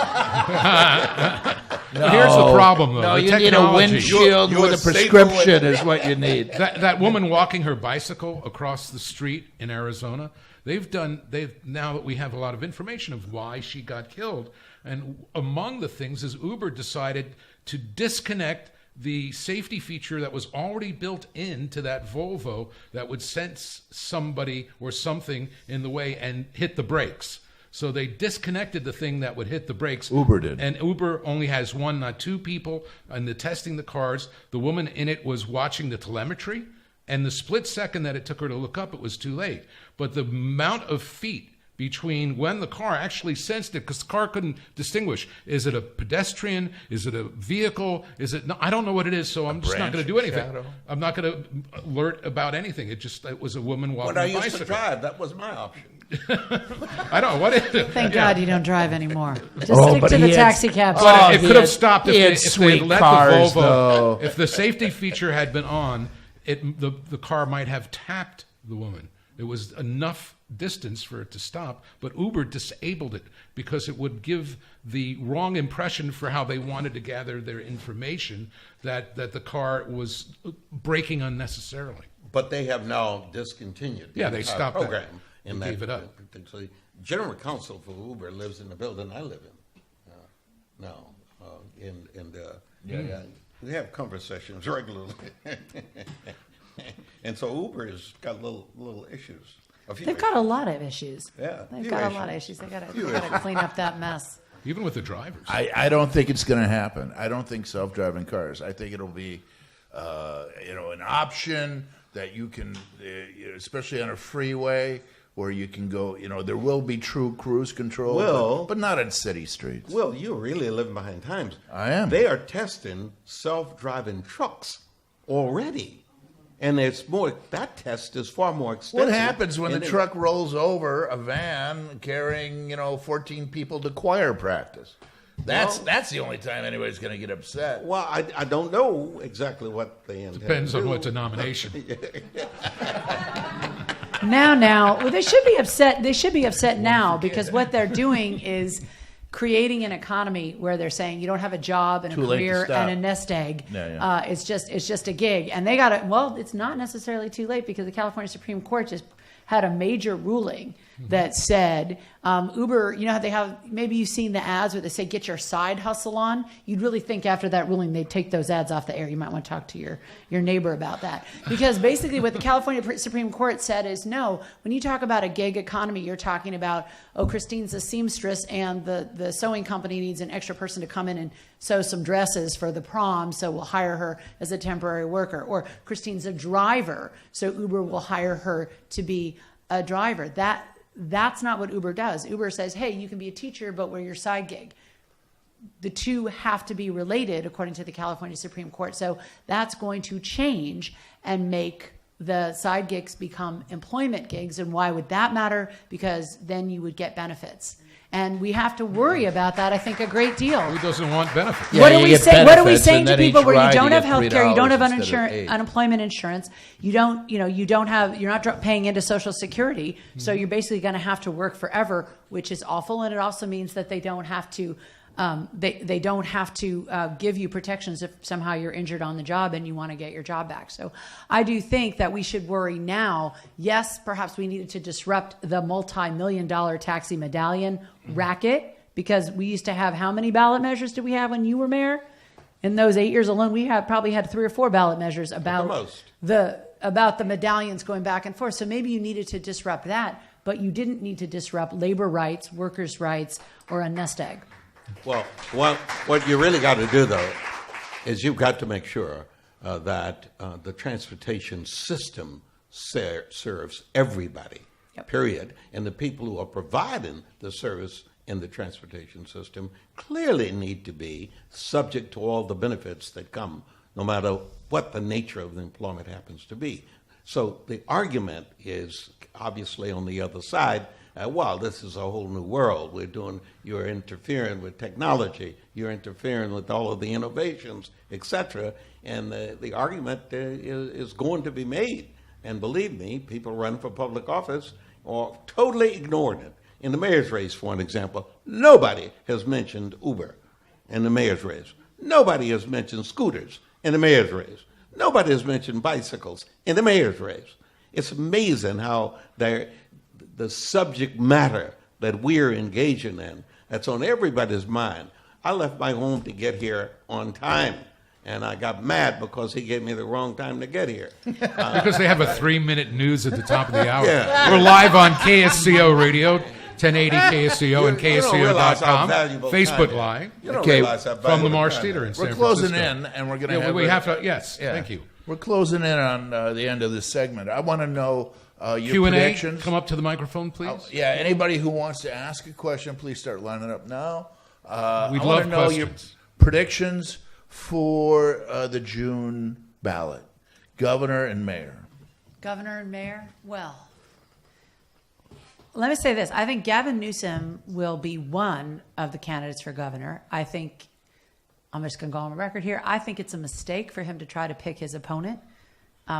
Here's the problem, though. No, The you need a technology. windshield You're with a safer prescription with- is what you need. That woman walking her bicycle across the street in Arizona, now that we have a lot of information of why she got killed, and among the things is Uber decided to disconnect the safety feature that was already built into that Volvo that would sense somebody or something in the way and hit the brakes. So they disconnected the thing that would hit the brakes. Uber did. And Uber only has one, not two people, and they're testing the cars. The woman in it was watching the telemetry, and the split second that it took her to look up, it was too late. But the amount of feet between when the car actually sensed it, because the car couldn't distinguish, is it a pedestrian, is it a vehicle, is it, no, I don't know what it is, so I'm just not going to do anything. shadow. I'm not going to alert about anything. It was a woman walking When I a used bicycle. to drive, that was my option. I don't know, what is it? Thank God you don't drive anymore. Just Oh, stick but to he the had- taxi cab. Oh, It he could have had- stopped he had if they sweet let cars, the Volvo. though. If the safety feature had been on, the car might have tapped the woman. It was enough distance for it to stop, but Uber disabled it because it would give the wrong impression for how they wanted to gather their information that the car was braking unnecessarily. But they have now discontinued the Yeah, they entire stopped that. program. They in gave it up. So general counsel for Uber lives in the building I live in now. We have conversations regularly. And so Uber has got little issues. They've got a lot of issues. Yeah, They've few got a lot of issues. issues. They got to clean up that mess. Even with the drivers. I don't think it's going to happen. I don't think self-driving cars. I think it'll be, an option that you can, especially on a freeway where you can go. There will be true cruise control, Well- but not on city streets. Well, you're really living behind times. I am. They are testing self-driving trucks already. And that test is far more expensive. What happens when the And it- truck rolls over a van carrying, 14 people to choir practice? That's the only time anybody's going to get upset. Well, I don't know exactly what they intend Depends to on do. what denomination. Well, they should be upset. They should be upset now because what they're doing is creating an economy where they're saying you don't have a job and a Too late to career stop. and a nest egg. Yeah. It's just a gig, and they got it. Well, it's not necessarily too late because the California Supreme Court just had a major ruling that said Uber, you know how they have, maybe you've seen the ads where they say get your side hustle on. You'd really think after that ruling they'd take those ads off the air. You might want to talk to your neighbor about that. Because basically what the California Supreme Court said is no, when you talk about a gig economy, you're talking about, oh, Christine's a seamstress and the sewing company needs an extra person to come in and sew some dresses for the prom, so we'll hire her as a temporary worker. Or Christine's a driver, so Uber will hire her to be a driver. That's not what Uber does. Uber says, hey, you can be a teacher, but we're your side gig. The two have to be related, according to the California Supreme Court. So that's going to change and make the side gigs become employment gigs. And why would that matter? Because then you would get benefits. And we have to worry about that, I think, a great deal. Who doesn't want benefits? Yeah, What are you we get saying? What are we benefits, saying and to then people each where you ride don't you have get health care, you don't have $3 instead of $8. unemployment insurance, you're not paying into Social Security, so you're basically going to have to work forever, which is awful, and it also means that they don't have to. They don't have to give you protections if somehow you're injured on the job and you want to get your job back. So I do think that we should worry now. Yes, perhaps we needed to disrupt the multi-million-dollar taxi medallion racket, because we used to have, how many ballot measures did we have when you were mayor? In those 8 years alone, we probably had 3 or 4 ballot measures about the medallions going back and forth. So maybe you needed to disrupt that, but you didn't need to disrupt labor rights, workers' rights, or a nest egg. Well, what you really got to do, though, is you've got to make sure that the transportation system serves everybody, period. And the people who are providing the service in the transportation system clearly need to be subject to all the benefits that come, no matter what the nature of the employment happens to be. So the argument is obviously on the other side, wow, this is a whole new world. You're interfering with technology, you're interfering with all of the innovations, etc. And the argument is going to be made. And believe me, people running for public office are totally ignoring it. In the mayor's race, for an example, nobody has mentioned Uber in the mayor's race. Nobody has mentioned scooters in the mayor's race. Nobody has mentioned bicycles in the mayor's race. It's amazing how the subject matter that we're engaging in, that's on everybody's mind. I left my home to get here on time, and I got mad because he gave me the wrong time to get here. Because they have a 3-minute news at the top of the hour. Yeah. We're live on KSCO Radio, 1080 KSCO and You don't realize how KSCO.com, valuable Facebook time Live, is. You don't Okay, realize how from valuable the Marsh time Theater is. in San We're closing Francisco. in, and we're going Yeah, to have. we have to. Yes, Yeah. thank you. We're closing in on the end of this segment. I want to know your Q&A. predictions. Come up to the microphone, please. Yeah, anybody who wants to ask a question, please start lining up now. We'd I want love to know your questions. predictions for the June ballot, governor and mayor. Governor and mayor? Well, let me say this. I think Gavin Newsom will be one of the candidates for governor. I think, I'm just going to go on the record here, I think it's a mistake for him to try to pick his opponent.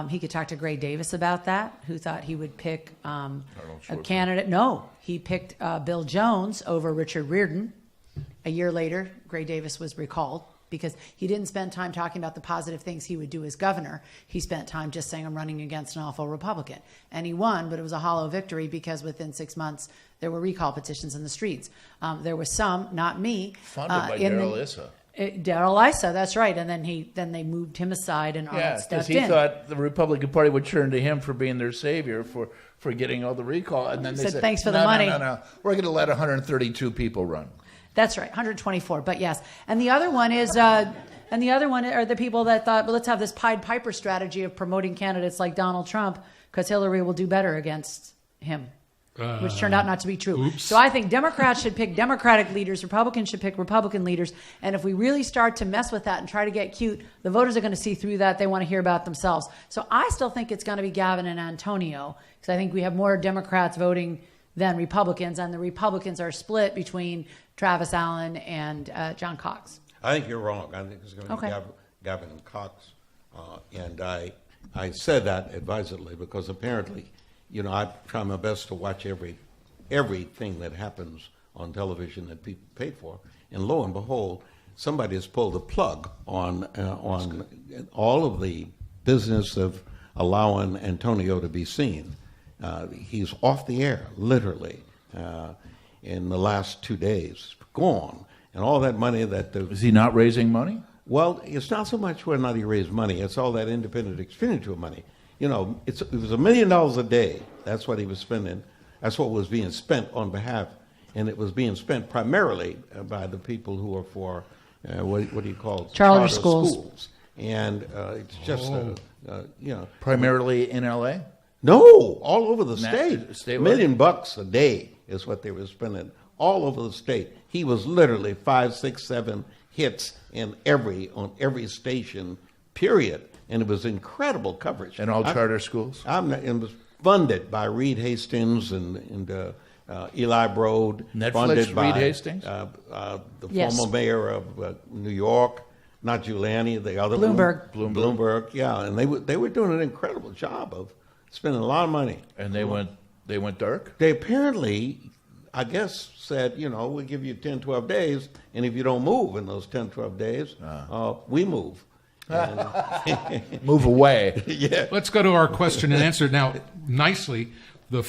He could talk to Gray Davis about that, who thought he would pick a candidate. No, he picked Bill Jones over Richard Reardon. A year later, Gray Davis was recalled because he didn't spend time talking about the positive things he would do as governor. He spent time just saying, I'm running against an awful Republican. And he won, but it was a hollow victory because within 6 months, there were recall petitions in the streets. There was some, not me. Funded by Darrell Issa. Darrell Issa, that's right. And then they moved him aside and Arnold because stepped in. he thought the Republican Party would turn to him for being their savior for getting all the recall. And then they Said, said, "Thanks for the money." No. We're going to let 132 people run. That's right, 124. But yes, and the other one is, are the people that thought, well, let's have this Pied Piper strategy of promoting candidates like Donald Trump because Hillary will do better against him, which turned out not to be true. Oops. So I think Democrats should pick Democratic leaders, Republicans should pick Republican leaders, and if we really start to mess with that and try to get cute, the voters are going to see through that. They want to hear about themselves. So I still think it's going to be Gavin and Antonio because I think we have more Democrats voting than Republicans, and the Republicans are split between Travis Allen and John Cox. I think you're wrong. I think it's going to be Okay. Gavin Cox. And I said that advisedly because apparently, I try my best to watch everything that happens on television that people pay for. And lo and behold, somebody has pulled the plug on all of the business of allowing Antonio to be seen. He's off the air, literally, in the last 2 days, gone. And all that money that Is he not raising money? well, it's not so much whether or not he raised money, it's all that independent expenditure money. It was $1 million a day. That's what he was spending. That's what was being spent on behalf. And it was being spent primarily by the people who are for, what do you call it? Charter schools. And it's just, Primarily in L.A.? no, all over the state. statewide? $1 million a day is what they were spending all over the state. He was literally 5, 6, 7 hits on every station, period. And it was incredible coverage. And all charter schools? It was funded by Reed Hastings and Eli Broad. Netflix, funded by, Reed Hastings? The Yes. former mayor of New York, not Giuliani, the other Bloomberg. one. Bloomberg, yeah. And they were doing an incredible job of spending a lot of money. And they went dark? They apparently, I guess, said, we'll give you 10, 12 days, and if you don't move in those 10, 12 days, we move. Move away. Yeah. Let's go to our question and answer now. Nicely, the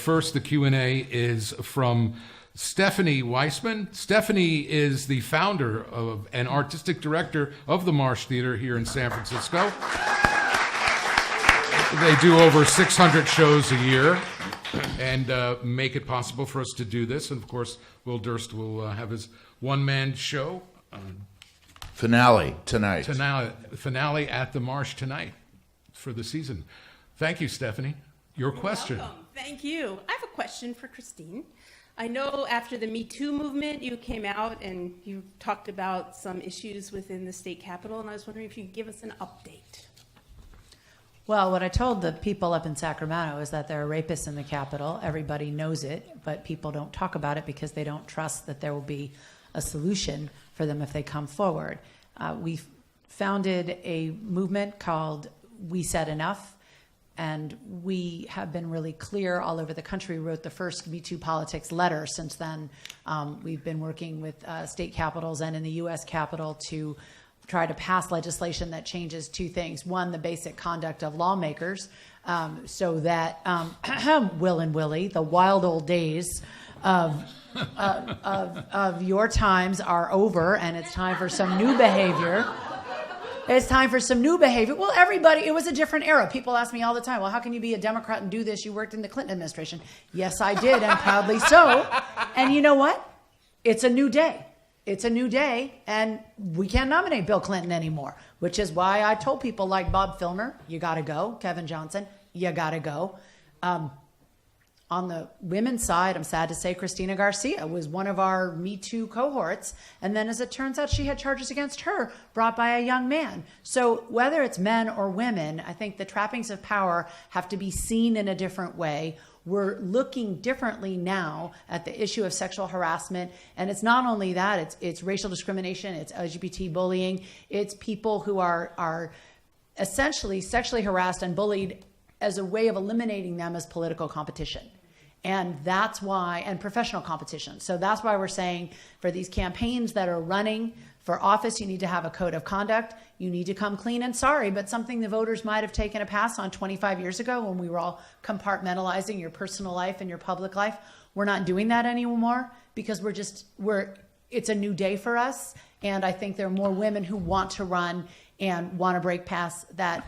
Q&A is from Stephanie Weissman. Stephanie is the founder of and artistic director of the Marsh Theater here in San Francisco. They do over 600 shows a year and make it possible for us to do this. And of course, Will Durst will have his one-man show. Finale tonight. Finale at the Marsh tonight for the season. Thank you, Stephanie. Your question. Welcome. Thank you. I have a question for Christine. I know after the Me Too movement, you came out and you talked about some issues within the state capitol, and I was wondering if you could give us an update. Well, what I told the people up in Sacramento is that there are rapists in the Capitol. Everybody knows it, but people don't talk about it because they don't trust that there will be a solution for them if they come forward. We founded a movement called We Said Enough, and we have been really clear all over the country. We wrote the first Me Too Politics letter. Since then, we've been working with state capitals and in the U.S. Capitol to try to pass legislation that changes two things. One, the basic conduct of lawmakers, so that Will and Willie, the wild old days of your times are over, and it's time for some new behavior. It's time for some new behavior. Well, everybody, it was a different era. People ask me all the time, well, how can you be a Democrat and do this? You worked in the Clinton administration. Yes, I did, and proudly so. And you know what? It's a new day. It's a new day, and we can't nominate Bill Clinton anymore, which is why I told people like Bob Filner, you got to go. Kevin Johnson, you got to go. On the women's side, I'm sad to say Christina Garcia was one of our Me Too cohorts. And then as it turns out, she had charges against her brought by a young man. So whether it's men or women, I think the trappings of power have to be seen in a different way. We're looking differently now at the issue of sexual harassment. And it's not only that, it's racial discrimination, it's LGBT bullying, it's people who are essentially sexually harassed and bullied as a way of eliminating them as political competition. And that's why, and professional competition. So that's why we're saying for these campaigns that are running for office, you need to have a code of conduct. You need to come clean and sorry, but something the voters might have taken a pass on 25 years ago when we were all compartmentalizing your personal life and your public life. We're not doing that anymore because it's a new day for us. And I think there are more women who want to run and want to break past that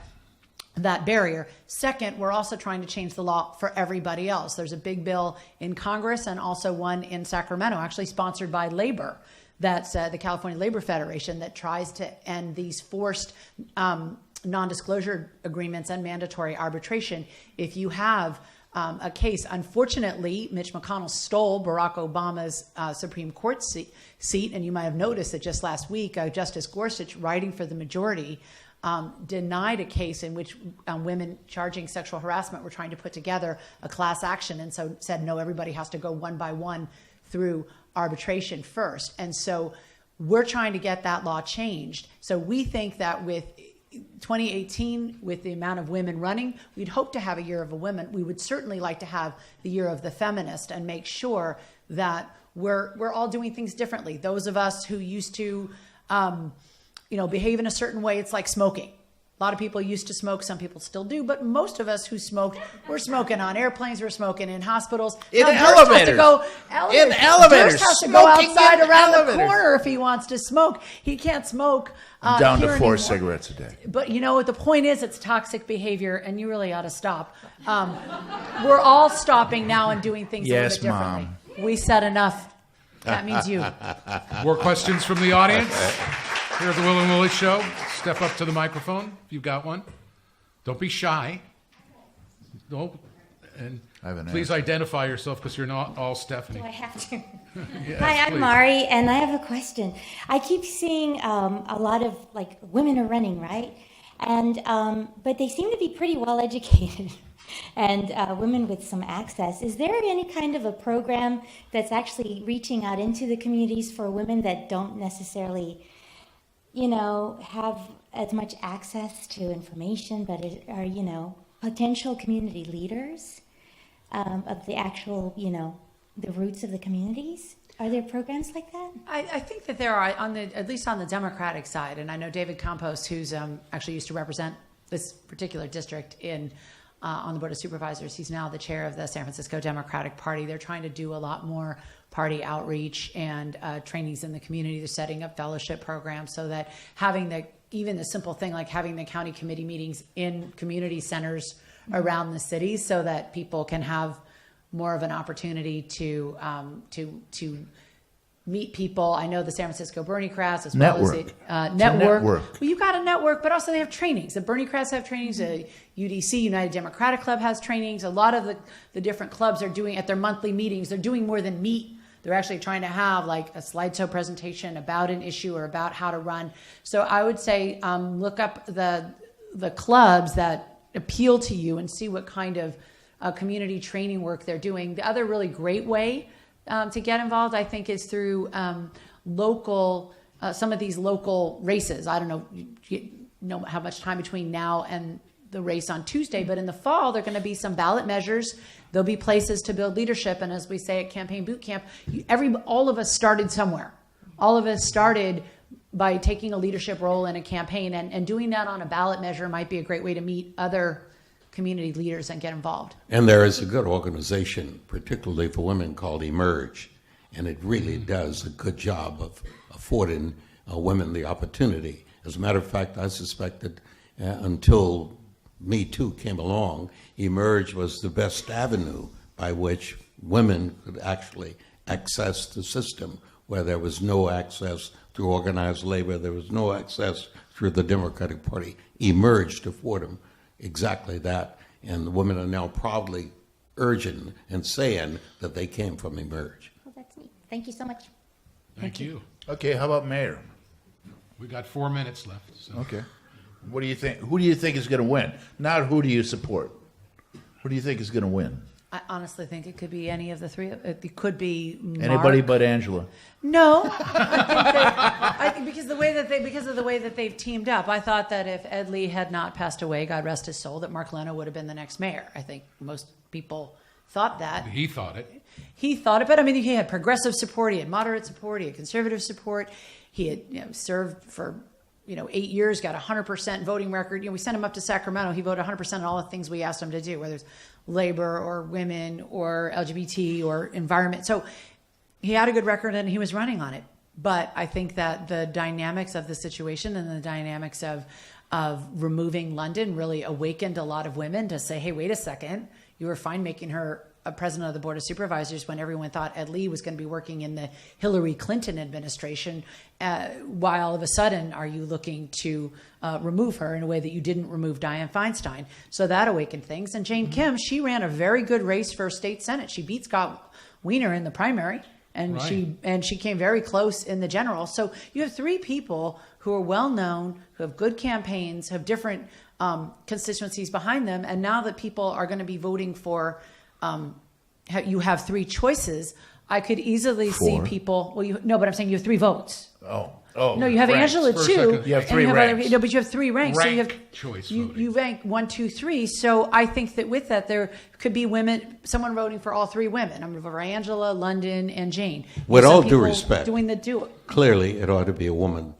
barrier. Second, we're also trying to change the law for everybody else. There's a big bill in Congress and also one in Sacramento, actually sponsored by labor. That's the California Labor Federation, that tries to end these forced non-disclosure agreements and mandatory arbitration. If you have a case, unfortunately, Mitch McConnell stole Barack Obama's Supreme Court seat, and you might have noticed that just last week, Justice Gorsuch, writing for the majority, denied a case in which women charging sexual harassment were trying to put together a class action, and so said, no, everybody has to go one by one through arbitration first. And so we're trying to get that law changed. So we think that with 2018, with the amount of women running, we'd hope to have a year of a woman. We would certainly like to have the year of the feminist and make sure that we're all doing things differently. Those of us who used to, behave in a certain way, it's like smoking. A lot of people used to smoke. Some people still do. But most of us who smoked, we're smoking on airplanes. We're smoking in hospitals. In elevators. In elevators. Durst has to go Smoking outside in around elevators. the corner if he wants to smoke. He can't smoke Down here to 4 anymore. cigarettes a day. But the point is, it's toxic behavior, and you really ought to stop. We're all stopping now and doing things a little Yes, bit differently. Mom. We said enough. That means you. More questions from the audience? Here at the Will and Willie Show. Step up to the microphone if you've got one. Don't be shy. Don't. And I have an please identify yourself because you're not all Stephanie. Do I have to? Yes, Hi, I'm please. Mari, and I have a question. I keep seeing a lot of women are running, right? And but they seem to be pretty well educated, and women with some access. Is there any kind of a program that's actually reaching out into the communities for women that don't necessarily, have as much access to information, but are potential community leaders of the actual, the roots of the communities? Are there programs like that? I think that there are, at least on the Democratic side, and I know David Campos, who's actually used to represent this particular district on the Board of Supervisors. He's now the chair of the San Francisco Democratic Party. They're trying to do a lot more party outreach and trainings in the community. They're setting up fellowship programs so that even the simple thing like having the county committee meetings in community centers around the city so that people can have more of an opportunity to meet people. I know the San Francisco Bernie Crafts as well as network. Well, you've got a network, but also they have trainings. The Bernie Crafts have trainings. The UDC, United Democratic Club, has trainings. A lot of the different clubs are doing at their monthly meetings. They're doing more than meet. They're actually trying to have like a slideshow presentation about an issue or about how to run. So I would say look up the clubs that appeal to you and see what kind of community training work they're doing. The other really great way to get involved, I think, is through some of these local races. I don't know, you know how much time between now and the race on Tuesday, but in the fall, there are going to be some ballot measures. There'll be places to build leadership. And as we say at Campaign Boot Camp, all of us started somewhere. All of us started by taking a leadership role in a campaign, and doing that on a ballot measure might be a great way to meet other community leaders and get involved. And there is a good organization, particularly for women, called Emerge, and it really does a good job of affording women the opportunity. As a matter of fact, I suspect that until Me Too came along, Emerge was the best avenue by which women could actually access the system, where there was no access through organized labor, there was no access through the Democratic Party. Emerge to afford them exactly that, and the women are now proudly urging and saying that they came from Emerge. Well, that's neat. Thank you so much. Thank you. Okay, how about mayor? We got 4 minutes left. So. Okay. What do you think? Who do you think is going to win? Not who do you support? Who do you think is going to win? I honestly think it could be any of the three. It could be Mark. Anybody but Angela. No, I think because of the way that they've teamed up. I thought that if Ed Lee had not passed away, God rest his soul, that Mark Leno would have been the next mayor. I think most people thought that. He thought it. He thought it, but I mean, he had progressive support, he had moderate support, he had conservative support. He had served for 8 years, got 100% voting record. We sent him up to Sacramento. He voted 100% on all the things we asked him to do, whether it's labor or women or LGBT or environment. So he had a good record and he was running on it. But I think that the dynamics of the situation and the dynamics of removing London really awakened a lot of women to say, hey, wait a second, you were fine making her a president of the Board of Supervisors when everyone thought Ed Lee was going to be working in the Hillary Clinton administration. Why all of a sudden are you looking to remove her in a way that you didn't remove Dianne Feinstein? So that awakened things. And Jane Kim, she ran a very good race for state Senate. She beat Scott Wiener in the primary. and Right. she came very close in the general. So you have three people who are well known, who have good campaigns, have different constituencies behind them, and now that people are going to be voting for, you have three choices. I could easily see people. Well, but I'm saying you have three votes. Oh, No, you have ranks. Angela For a too. second. You have and three ranks. No, but you have three ranks. So you have choice you voting. rank 1, 2, 3. So I think that with that, there could be someone voting for all three women. I'm going to vote for Angela, London, and Jane. With Some all due people respect. doing the duo. Clearly, it ought to be a woman.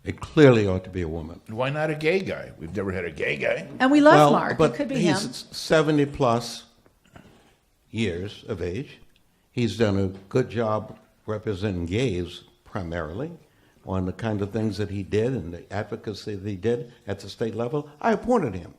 It clearly ought to be a woman. Why not a gay guy? We've never had a gay guy. And we love Well, Mark. but It could be he's him. 70 plus years of age. He's done a good job representing gays primarily on the kind of things that he did and the advocacy that he did at the state level. I appointed him,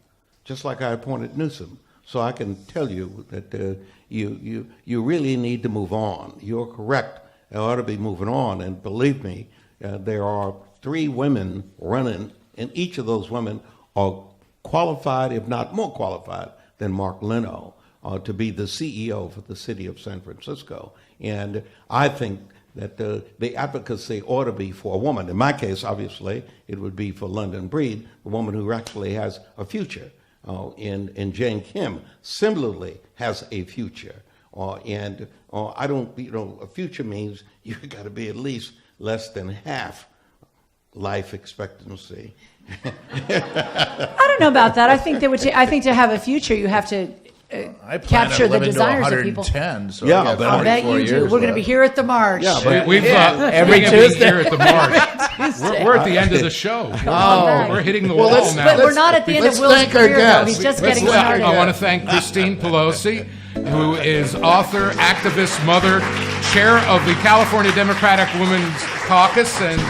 just like I appointed Newsom. So I can tell you that you really need to move on. You're correct. I ought to be moving on. And believe me, there are 3 women running, and each of those women are qualified, if not more qualified, than Mark Leno to be the CEO for the city of San Francisco. And I think that the advocacy ought to be for a woman. In my case, obviously, it would be for London Breed, a woman who actually has a future. And Jane Kim similarly has a future. And I don't, a future means you've got to be at least less than half life expectancy. I don't know about that. I think I think to have a future, you have to I plan capture on the living to desires of people. 110, so Yeah, I got but I bet 44 you do. years We're going to left. be here at the march. Yeah, but We've every speaking of being Tuesday. here at the march. We're at the end of the show. Oh. We're hitting the Well, wall let's- now. But we're not at the end of Let's Will's thank our career, though. guests. He's just Let's getting thank our started. I want to thank Christine Pelosi, who is author, activist, mother, chair of the California Democratic Women's Caucus, and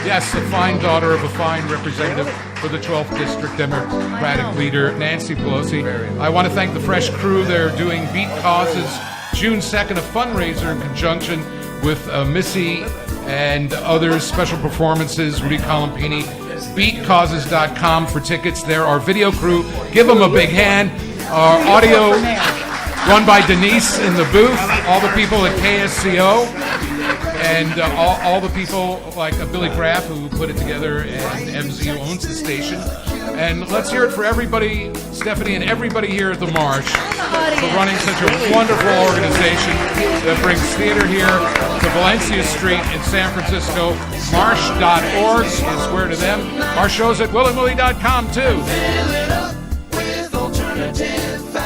yes, a fine daughter of a fine representative for the 12th District Democratic leader, Nancy Pelosi. I want to thank the Fresh crew. They're doing Beat Causes June 2nd, a fundraiser in conjunction with Missy and others, special performances, Rudy Colampini. BeatCauses.com for tickets. There, our video crew. Give them a big hand. Our audio run by Denise in the booth. All the people at KSCO. And all the people like Billy Graff, who put it together, and MZ, who owns the station. And let's hear it for everybody, Stephanie, and everybody here at the March for running such a wonderful organization that brings theater here to Valencia Street in San Francisco. Marsh.org is where to them. Our show's at willandwillie.com, too. Fill it up with alternative